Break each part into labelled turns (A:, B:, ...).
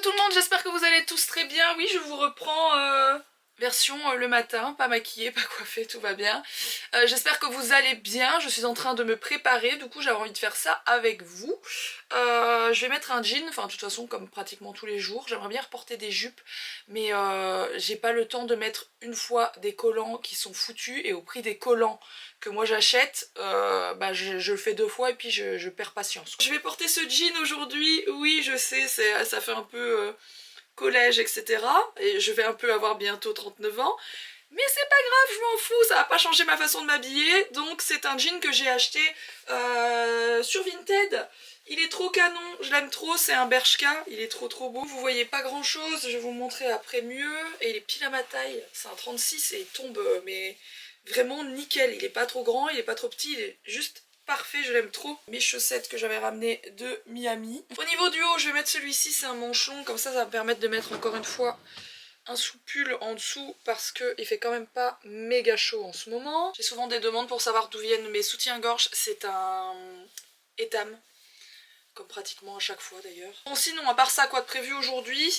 A: tout le monde, j'espère que vous allez tous très bien. Oui, je vous reprends version le matin, pas maquillée, pas coiffée, tout va bien. J'espère que vous allez bien, je suis en train de me préparer, du coup j'avais envie de faire ça avec vous. Je vais mettre un jean, enfin de toute façon comme pratiquement tous les jours. J'aimerais bien reporter des jupes, mais j'ai pas le temps de mettre une fois des collants qui sont foutus, et au prix des collants que moi j'achète, je le fais deux fois et puis je perds patience. Je vais porter ce jean aujourd'hui, oui je sais, ça fait un peu collège etc. Et je vais un peu avoir bientôt 39 ans. Mais c'est pas grave, je m'en fous, ça va pas changer ma façon de m'habiller. Donc c'est un jean que j'ai acheté sur Vinted. Il est trop canon, je l'aime trop, c'est un Bershka, il est trop beau. Vous voyez pas grand chose, je vais vous montrer après mieux. Et il est pile à ma taille, c'est un 36 et il tombe mais vraiment nickel. Il est pas trop grand, il est pas trop petit, il est juste parfait, je l'aime trop. Mes chaussettes que j'avais ramenées de Miami. Au niveau du haut, je vais mettre celui-ci, c'est un manche long, comme ça va me permettre de mettre encore une fois un sous-pull en dessous parce qu'il fait quand même pas méga chaud en ce moment. J'ai souvent des demandes pour savoir d'où viennent mes soutiens-gorge, c'est un Etam. Comme pratiquement à chaque fois d'ailleurs. Bon sinon, à part ça, quoi de prévu aujourd'hui,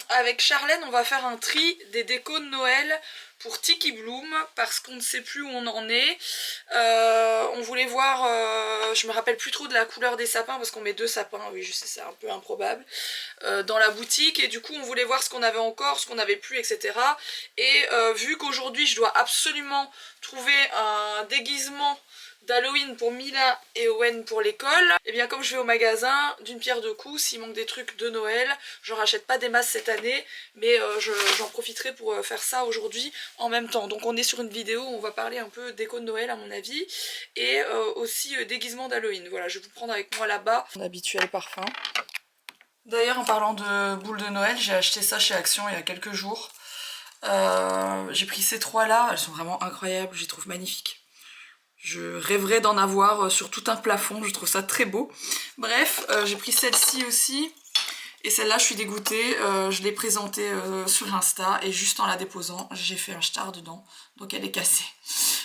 A: avec Charlène, on va faire un tri des décos de Noël pour Tiki Bloom, parce qu'on ne sait plus où on en est. On voulait voir, je me rappelle plus trop de la couleur des sapins, parce qu'on met deux sapins, oui je sais c'est un peu improbable, dans la boutique, et du coup on voulait voir ce qu'on avait encore, ce qu'on n'avait plus, etc. Et vu qu'aujourd'hui je dois absolument trouver un déguisement d'Halloween pour Mila et Owen pour l'école, et bien comme je vais au magasin, d'une pierre deux coups, s'il manque des trucs de Noël, je rachète pas des masses cette année, mais j'en profiterai pour faire ça aujourd'hui en même temps. Donc on est sur une vidéo où on va parler un peu déco de Noël à mon avis, et aussi déguisement d'Halloween. Voilà, je vais vous prendre avec moi là-bas mon habituel parfum. D'ailleurs en parlant de boules de Noël, j'ai acheté ça chez Action il y a quelques jours. J'ai pris ces trois là, elles sont vraiment incroyables, je les trouve magnifiques. Je rêverais d'en avoir sur tout un plafond, je trouve ça très beau. Bref, j'ai pris celle-ci aussi. Et celle-là, je suis dégoûtée. Je l'ai présentée sur Insta et juste en la déposant, j'ai fait un star dedans. Donc elle est cassée.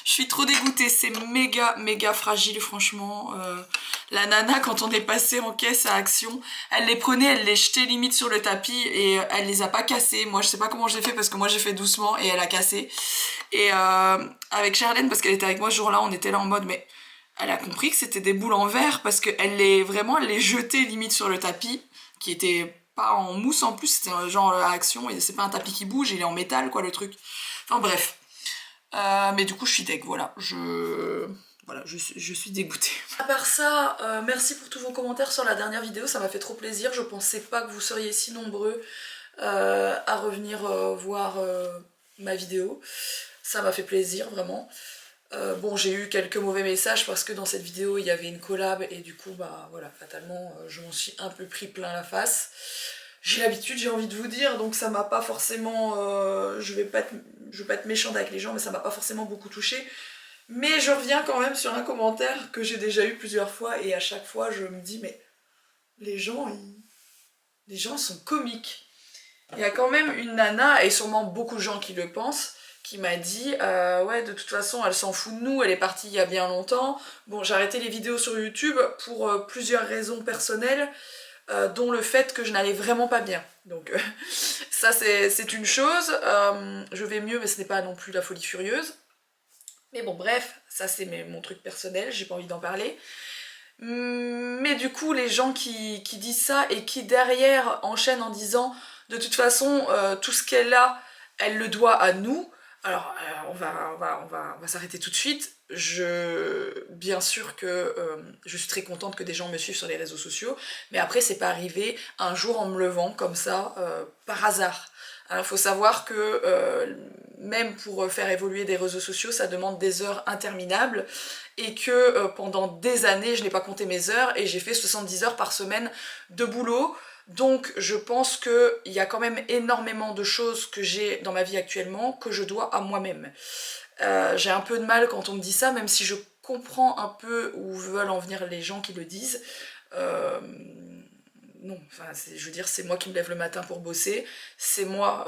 A: Je suis trop dégoûtée, c'est méga fragile franchement. La nana, quand on est passé en caisse à Action, elle les prenait, elle les jetait limite sur le tapis et elle les a pas cassées. Moi je sais pas comment j'ai fait parce que moi j'ai fait doucement et elle a cassé. Et avec Charlène, parce qu'elle était avec moi ce jour-là, on était là en mode mais elle a compris que c'était des boules en verre parce qu'elle les jetait limite sur le tapis qui était pas en mousse en plus, c'était genre à Action et c'est pas un tapis qui bouge, il est en métal quoi le truc. Enfin bref. Mais du coup je suis deg, voilà, je suis dégoûtée. À part ça, merci pour tous vos commentaires sur la dernière vidéo, ça m'a fait trop plaisir. Je pensais pas que vous seriez si nombreux à revenir voir ma vidéo. Ça m'a fait plaisir vraiment. Bon, j'ai eu quelques mauvais messages parce que dans cette vidéo il y avait une collab et du coup bah voilà, fatalement je m'en suis un peu pris plein la face. J'ai l'habitude, j'ai envie de vous dire, donc ça m'a pas forcément, je vais pas être méchante avec les gens, mais ça m'a pas forcément beaucoup touchée. Mais je reviens quand même sur un commentaire que j'ai déjà eu plusieurs fois et à chaque fois je me dis mais les gens sont comiques. Il y a quand même une nana, et sûrement beaucoup de gens qui le pensent, qui m'a dit ouais de toute façon elle s'en fout de nous, elle est partie il y a bien longtemps. Bon, j'ai arrêté les vidéos sur YouTube pour plusieurs raisons personnelles, dont le fait que je n'allais vraiment pas bien. Donc ça c'est une chose, je vais mieux mais ce n'est pas non plus la folie furieuse. Mais bon bref, ça c'est mon truc personnel, j'ai pas envie d'en parler. Mais du coup les gens qui disent ça et qui derrière enchaînent en disant de toute façon tout ce qu'elle a, elle le doit à nous. Alors on va s'arrêter tout de suite. Bien sûr que je suis très contente que des gens me suivent sur les réseaux sociaux, mais après c'est pas arrivé un jour en me levant comme ça par hasard. Il faut savoir que même pour faire évoluer des réseaux sociaux, ça demande des heures interminables et que pendant des années, je n'ai pas compté mes heures et j'ai fait 70 heures par semaine de boulot. Donc je pense qu'il y a quand même énormément de choses que j'ai dans ma vie actuellement que je dois à moi-même. J'ai un peu de mal quand on me dit ça, même si je comprends un peu où veulent en venir les gens qui le disent. non, enfin, je veux dire, c'est moi qui me lève le matin pour bosser, c'est moi,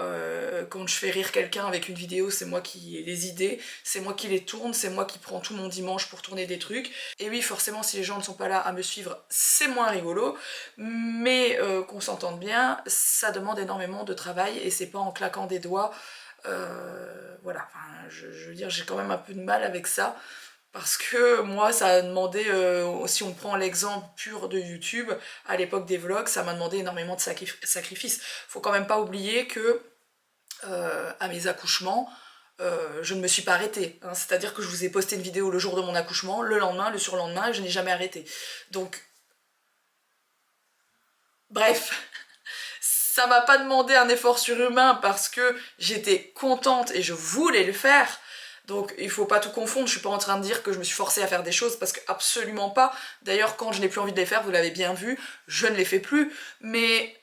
A: quand je fais rire quelqu'un avec une vidéo, c'est moi qui ai les idées, c'est moi qui les tourne, c'est moi qui prends tout mon dimanche pour tourner des trucs. Et oui, forcément, si les gens ne sont pas là à me suivre, c'est moins rigolo, mais qu'on s'entende bien, ça demande énormément de travail et c'est pas en claquant des doigts. Voilà, enfin, je veux dire, j'ai quand même un peu de mal avec ça. Parce que moi, ça a demandé, si on prend l'exemple pur de YouTube, à l'époque des vlogs, ça m'a demandé énormément de sacrifices. Faut quand même pas oublier que, à mes accouchements, je ne me suis pas arrêtée. Hein. C'est-à-dire que je vous ai posté une vidéo le jour de mon accouchement, le lendemain, le surlendemain, et je n'ai jamais arrêté. Donc, bref, ça m'a pas demandé un effort surhumain parce que j'étais contente et je voulais le faire. Donc il faut pas tout confondre, je suis pas en train de dire que je me suis forcée à faire des choses parce que absolument pas. D'ailleurs quand je n'ai plus envie de les faire, vous l'avez bien vu, je ne les fais plus. Mais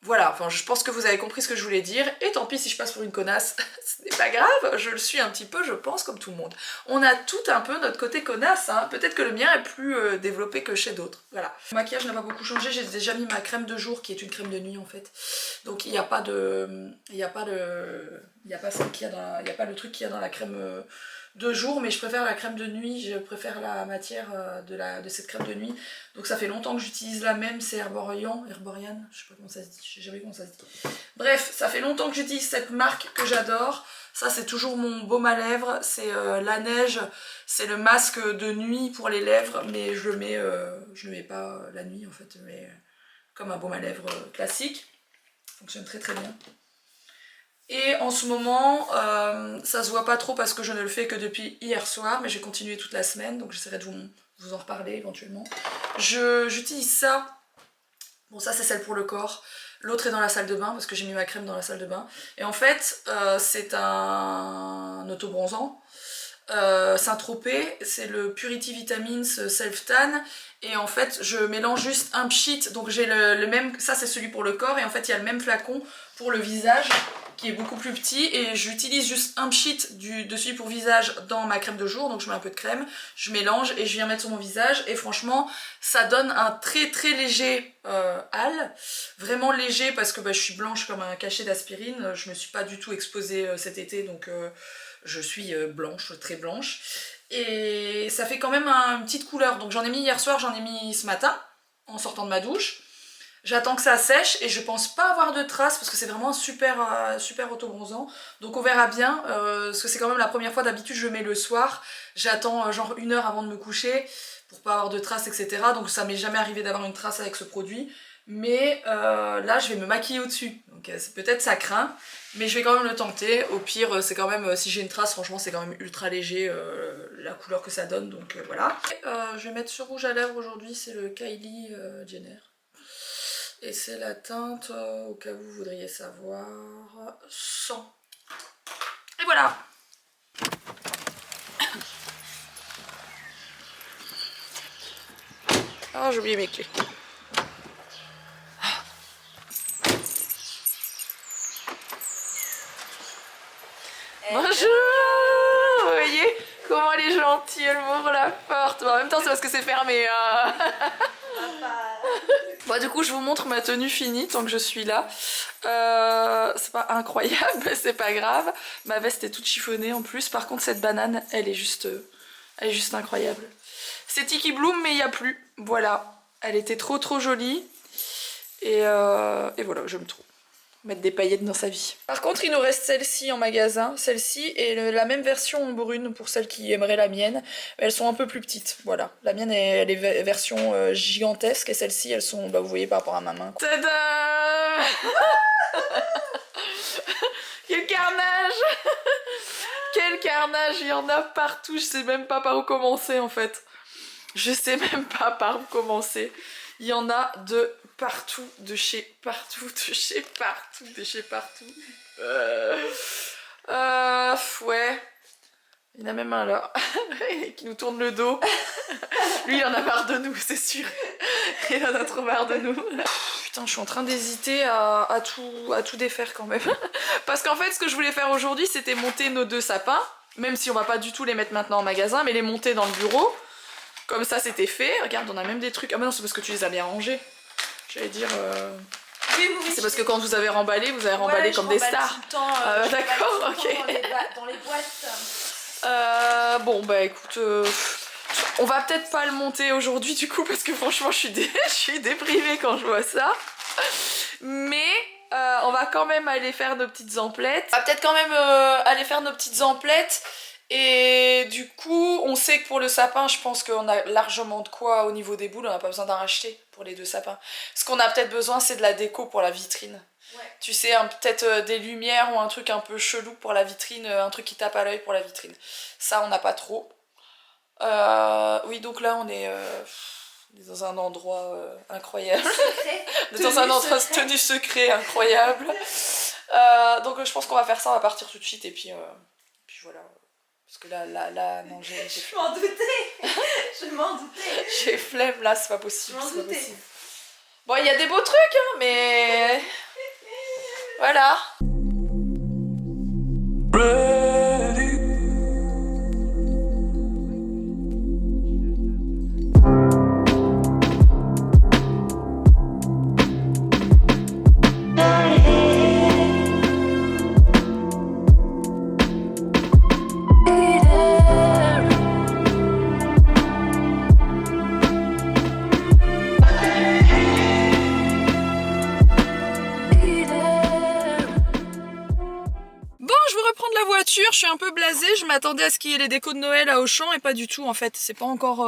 A: voilà, enfin je pense que vous avez compris ce que je voulais dire. Et tant pis si je passe pour une connasse, ce n'est pas grave, je le suis un petit peu je pense comme tout le monde. On a tout un peu notre côté connasse, hein. Peut-être que le mien est plus développé que chez d'autres. Voilà. Le maquillage n'a pas beaucoup changé, j'ai déjà mis ma crème de jour qui est une crème de nuit en fait. Donc il n'y a pas de. Il n'y a pas celle qu'il y a dans. Il n'y a pas le truc qu'il y a dans la crème de jour, mais je préfère la crème de nuit, je préfère la matière de cette crème de nuit. Donc ça fait longtemps que j'utilise la même, c'est Herborian, je sais pas comment ça se dit, je sais jamais comment ça se dit. Bref, ça fait longtemps que j'utilise cette marque que j'adore. Ça c'est toujours mon baume à lèvres, c'est la neige, c'est le masque de nuit pour les lèvres, mais je le mets pas la nuit en fait, mais comme un baume à lèvres classique. Fonctionne très très bien. Et en ce moment, ça se voit pas trop parce que je ne le fais que depuis hier soir, mais j'ai continué toute la semaine, donc j'essaierai de vous en reparler éventuellement. J'utilise ça, bon ça c'est celle pour le corps, l'autre est dans la salle de bain parce que j'ai mis ma crème dans la salle de bain. Et en fait, c'est un auto-bronzant, Saint-Tropez, c'est le Purity Vitamins Self Tan. Et en fait je mélange juste un pchit, donc j'ai le même, ça c'est celui pour le corps, et en fait il y a le même flacon pour le visage qui est beaucoup plus petit, et j'utilise juste un pchit de celui pour visage dans ma crème de jour, donc je mets un peu de crème, je mélange et je viens mettre sur mon visage, et franchement ça donne un très très léger hâle, vraiment léger parce que je suis blanche comme un cachet d'aspirine, je me suis pas du tout exposée cet été, donc je suis blanche, très blanche. Et ça fait quand même une petite couleur. Donc j'en ai mis hier soir, j'en ai mis ce matin, en sortant de ma douche. J'attends que ça sèche et je pense pas avoir de traces parce que c'est vraiment un super auto-bronzant. Donc on verra bien, parce que c'est quand même la première fois, d'habitude je le mets le soir. J'attends genre 1 heure avant de me coucher pour pas avoir de traces, etc. Donc ça m'est jamais arrivé d'avoir une trace avec ce produit. Mais là je vais me maquiller au-dessus. Donc peut-être ça craint. Mais je vais quand même le tenter. Au pire, c'est quand même, si j'ai une trace, franchement, c'est quand même ultra léger la couleur que ça donne. Donc voilà. Et, je vais mettre ce rouge à lèvres aujourd'hui, c'est le Kylie Jenner. Et c'est la teinte, au cas où vous voudriez savoir, 100. Et voilà. Ah, j'ai oublié mes clés. Bonjour. Vous voyez comment elle est gentille, elle m'ouvre la porte. Bon, en même temps c'est parce que c'est fermé. Bon, du coup je vous montre ma tenue finie tant que je suis là. C'est pas incroyable mais c'est pas grave. Ma veste est toute chiffonnée en plus. Par contre cette banane elle est juste incroyable. C'est Tiki Bloom mais il n'y a plus. Voilà, elle était trop jolie. Et voilà, j'aime trop mettre des paillettes dans sa vie. Par contre il nous reste celle-ci en magasin, celle-ci et la même version en brune pour celles qui aimeraient la mienne. Elles sont un peu plus petites, voilà. La mienne elle est version gigantesque et celles-ci elles sont, vous voyez par rapport à ma main. Tada. Quel carnage. Quel carnage, il y en a partout, je sais même pas par où commencer en fait. Je sais même pas par où commencer. Il y en a de partout, de chez partout, de chez partout, de chez partout. Ouais. Il y en a même un là, qui nous tourne le dos. Lui, il en a marre de nous, c'est sûr. Il en a trop marre de nous. Putain, je suis en train d'hésiter à tout défaire quand même. Parce qu'en fait, ce que je voulais faire aujourd'hui, c'était monter nos 2 sapins. Même si on va pas du tout les mettre maintenant en magasin, mais les monter dans le bureau. Comme ça, c'était fait. Regarde, on a même des trucs. Ah bah non, c'est parce que tu les as bien rangés. J'allais dire...
B: Oui,
A: c'est parce que quand vous avez remballé, vous avez remballé comme des stars. D'accord, ok.
B: Dans les boîtes.
A: Bon bah écoute, on va peut-être pas le monter aujourd'hui du coup parce que franchement je suis déprimée quand je vois ça. Mais on va quand même aller faire nos petites emplettes. On va peut-être quand même aller faire nos petites emplettes. Et du coup, on sait que pour le sapin, je pense qu'on a largement de quoi au niveau des boules. On n'a pas besoin d'en racheter pour les 2 sapins. Ce qu'on a peut-être besoin, c'est de la déco pour la vitrine. Ouais. Tu sais, peut-être des lumières ou un truc un peu chelou pour la vitrine, un truc qui tape à l'œil pour la vitrine. Ça, on n'a pas trop. Oui, donc là, on est dans un endroit incroyable. On est dans un endroit tenu secret incroyable. Donc je pense qu'on va faire ça, on va partir tout de suite et puis voilà. Parce que là, non, j'ai
B: je m'en doutais. Je m'en doutais.
A: J'ai flemme là, c'est pas possible. C'est pas possible. Bon, il y a des beaux trucs, hein, mais... Voilà. Je suis un peu blasée, je m'attendais à ce qu'il y ait les décos de Noël à Auchan et pas du tout en fait, c'est pas encore...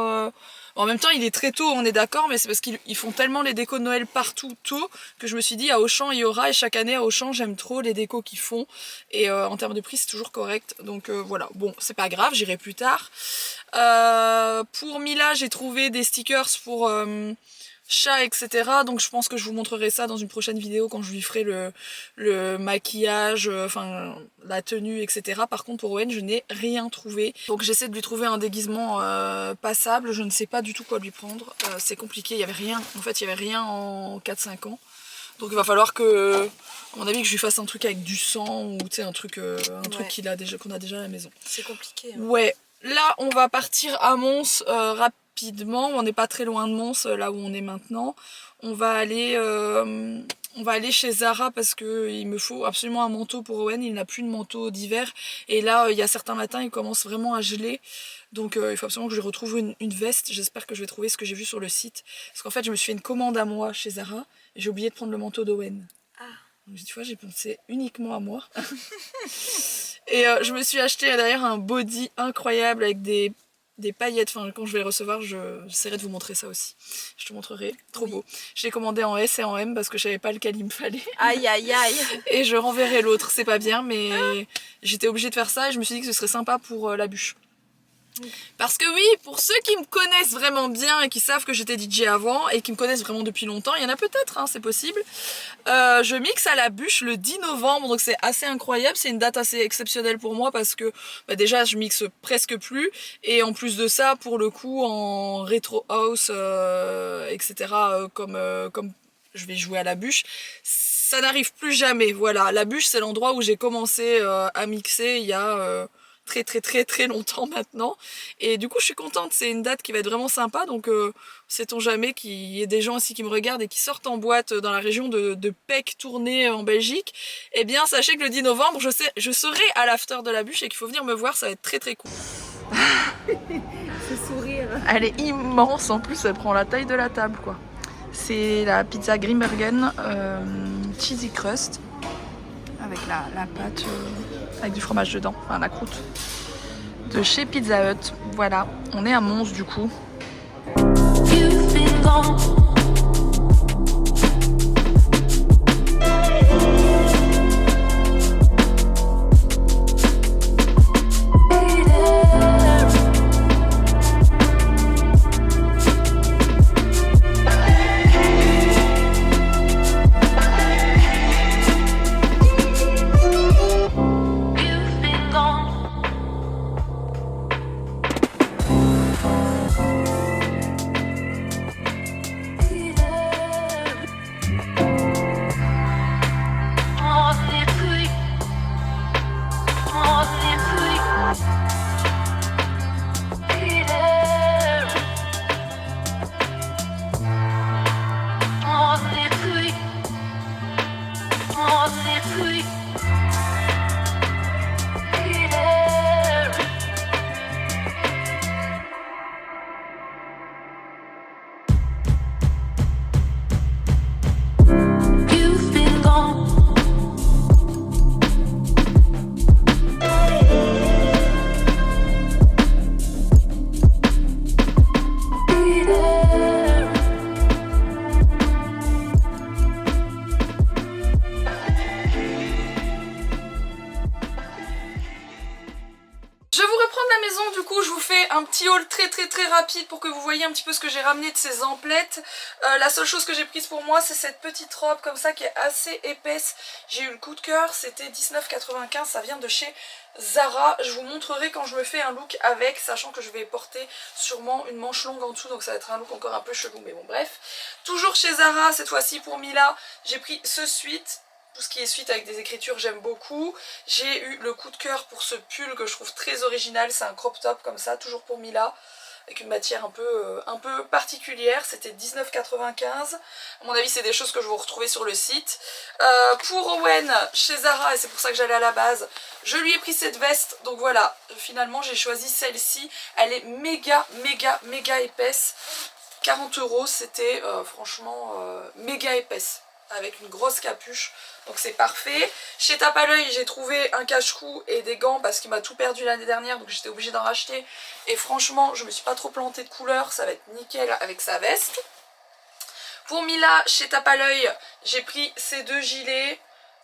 A: En même temps il est très tôt, on est d'accord, mais c'est parce qu'ils font tellement les décos de Noël partout tôt que je me suis dit à Auchan il y aura, et chaque année à Auchan j'aime trop les décos qu'ils font et en termes de prix c'est toujours correct, donc voilà, bon c'est pas grave, j'irai plus tard. Pour Mila j'ai trouvé des stickers pour... chat, etc. Donc je pense que je vous montrerai ça dans une prochaine vidéo quand je lui ferai le maquillage, enfin la tenue, etc. Par contre pour Owen je n'ai rien trouvé. Donc j'essaie de lui trouver un déguisement passable, je ne sais pas du tout quoi lui prendre. C'est compliqué, il y avait rien, en fait il y avait rien en 4-5 ans. Donc il va falloir que, à mon avis, que je lui fasse un truc avec du sang ou tu sais un truc truc qu'on a déjà à la maison. C'est compliqué. Hein. Ouais, là on va partir à Mons rapidement, on n'est pas très loin de Mons, là où on est maintenant. On va aller chez Zara parce que il me faut absolument un manteau pour Owen, il n'a plus de manteau d'hiver. Et là, il y a certains matins, il commence vraiment à geler. Donc il faut absolument que je lui retrouve une veste. J'espère que je vais trouver ce que j'ai vu sur le site. Parce qu'en fait, je me suis fait une commande à moi chez Zara. Et j'ai oublié de prendre le manteau d'Owen. Ah. Donc tu vois, j'ai pensé uniquement à moi. Et je me suis acheté d'ailleurs un body incroyable avec des paillettes, enfin quand je vais les recevoir j'essaierai de vous montrer ça aussi, je te montrerai, trop beau. Je l'ai commandé en S et en M parce que je savais pas lequel il me fallait. Aïe aïe aïe. Et je renverrai l'autre, c'est pas bien mais j'étais obligée de faire ça et je me suis dit que ce serait sympa pour la bûche. Parce que oui, pour ceux qui me connaissent vraiment bien et qui savent que j'étais DJ avant et qui me connaissent vraiment depuis longtemps, il y en a peut-être, hein, c'est possible. Je mixe à la bûche le 10 novembre, donc c'est assez incroyable, c'est une date assez exceptionnelle pour moi parce que bah déjà je mixe presque plus et en plus de ça, pour le coup, en rétro house, etc., comme je vais jouer à la bûche, ça n'arrive plus jamais. Voilà, la bûche c'est l'endroit où j'ai commencé à mixer il y a... très longtemps maintenant et du coup je suis contente, c'est une date qui va être vraiment sympa donc sait-on jamais qu'il y ait des gens aussi qui me regardent et qui sortent en boîte dans la région de Pec tournée en Belgique, et eh bien sachez que le 10 novembre je serai à l'after de la bûche et qu'il faut venir me voir, ça va être très cool. Ce sourire, elle est immense, en plus elle prend la taille de la table quoi. C'est la pizza Grimbergen cheesy crust avec la pâte avec du fromage dedans, enfin la croûte de chez Pizza Hut. Voilà, on est à Mons du coup. un petit haul très rapide pour que vous voyez un petit peu ce que j'ai ramené de ces emplettes. La seule chose que j'ai prise pour moi, c'est cette petite robe comme ça qui est assez épaisse. J'ai eu le coup de cœur, c'était 19,95, ça vient de chez Zara. Je vous montrerai quand je me fais un look avec, sachant que je vais porter sûrement une manche longue en dessous, donc ça va être un look encore un peu chelou, mais bon bref. Toujours chez Zara, cette fois-ci pour Mila, j'ai pris ce sweat. Tout ce qui est suite avec des écritures, j'aime beaucoup. J'ai eu le coup de cœur pour ce pull que je trouve très original. C'est un crop top comme ça, toujours pour Mila, avec une matière un peu particulière. C'était 19,95. À mon avis, c'est des choses que je vais retrouver sur le site. Pour Owen, chez Zara, et c'est pour ça que j'allais à la base, je lui ai pris cette veste. Donc voilà, finalement, j'ai choisi celle-ci. Elle est méga épaisse. 40 €, c'était franchement méga épaisse, avec une grosse capuche, donc c'est parfait. Chez Tape à l'œil, j'ai trouvé un cache-cou et des gants parce qu'il m'a tout perdu l'année dernière, donc j'étais obligée d'en racheter. Et franchement, je me suis pas trop plantée de couleur, ça va être nickel avec sa veste. Pour Mila, chez Tape à l'œil, j'ai pris ces deux gilets,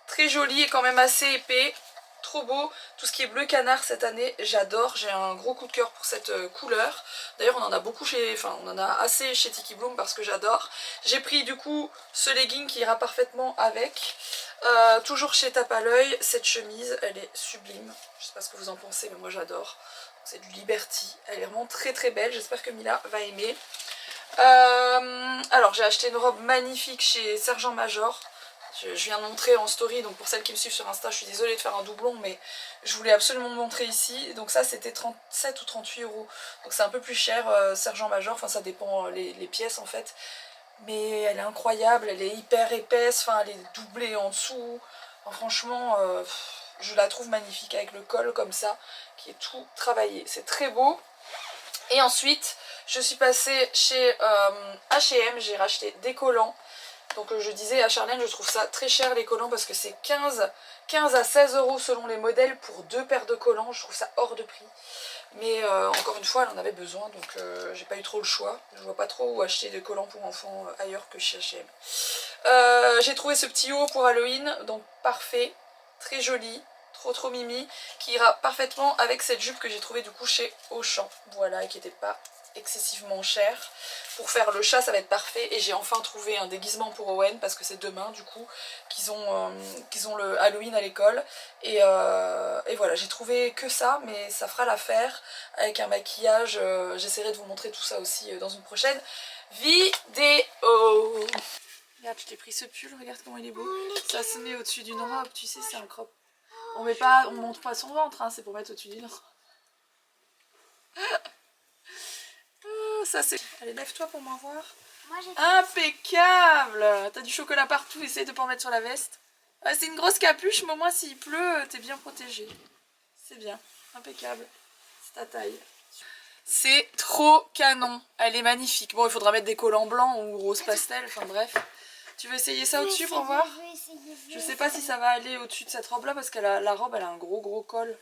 A: très jolis et quand même assez épais. Trop beau, tout ce qui est bleu canard cette année, j'adore, j'ai un gros coup de cœur pour cette couleur. D'ailleurs on en a beaucoup on en a assez chez Tiki Bloom parce que j'adore. J'ai pris du coup ce legging qui ira parfaitement avec. Toujours chez Tape à l'œil, cette chemise, elle est sublime. Je sais pas ce que vous en pensez, mais moi j'adore. C'est du Liberty, elle est vraiment très belle, j'espère que Mila va aimer. Alors j'ai acheté une robe magnifique chez Sergent Major. Je viens de montrer en story, donc pour celles qui me suivent sur Insta, je suis désolée de faire un doublon, mais je voulais absolument montrer ici. Donc ça c'était 37 ou 38 €, donc c'est un peu plus cher, Sergent Major, enfin ça dépend les pièces en fait. Mais elle est incroyable, elle est hyper épaisse, enfin elle est doublée en dessous. Enfin, franchement, je la trouve magnifique avec le col comme ça, qui est tout travaillé, c'est très beau. Et ensuite, je suis passée chez H&M, j'ai racheté des collants. Donc je disais à Charlène, je trouve ça très cher les collants parce que c'est 15 à 16 € selon les modèles pour 2 paires de collants. Je trouve ça hors de prix. Mais encore une fois, elle en avait besoin, donc j'ai pas eu trop le choix. Je vois pas trop où acheter des collants pour enfants ailleurs que chez H&M. J'ai trouvé ce petit haut pour Halloween, donc parfait, très joli, trop mimi, qui ira parfaitement avec cette jupe que j'ai trouvée du coup chez Auchan. Voilà, et qui n'était pas excessivement cher. Pour faire le chat ça va être parfait, et j'ai enfin trouvé un déguisement pour Owen parce que c'est demain du coup qu'ils ont le Halloween à l'école, et voilà, j'ai trouvé que ça, mais ça fera l'affaire avec un maquillage. J'essaierai de vous montrer tout ça aussi dans une prochaine vidéo. Regarde, je t'ai pris ce pull, regarde comment il est beau. Ça se met au-dessus d'une robe, tu sais, c'est un crop. On montre pas son ventre, hein, c'est pour mettre au-dessus d'une robe. Ça c'est... Allez, lève-toi pour m'en voir. Impeccable. T'as du chocolat partout, essaye de pas en mettre sur la veste. Ouais, c'est une grosse capuche, mais au moins s'il pleut, t'es bien protégé. C'est bien, impeccable. C'est ta taille. C'est trop canon, elle est magnifique. Bon, il faudra mettre des collants blancs ou rose pastel, enfin bref. Tu veux essayer ça au-dessus pour voir? Je sais pas si ça va aller au-dessus de cette robe là parce que la robe elle a un gros col.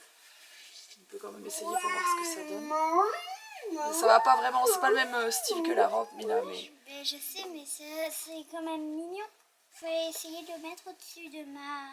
A: On peut quand même essayer pour voir ce que ça donne. Mais ça va pas vraiment, c'est pas le même style que la robe, Mila, mais...
C: Je sais, mais c'est quand même mignon. Faut essayer de mettre au-dessus de ma...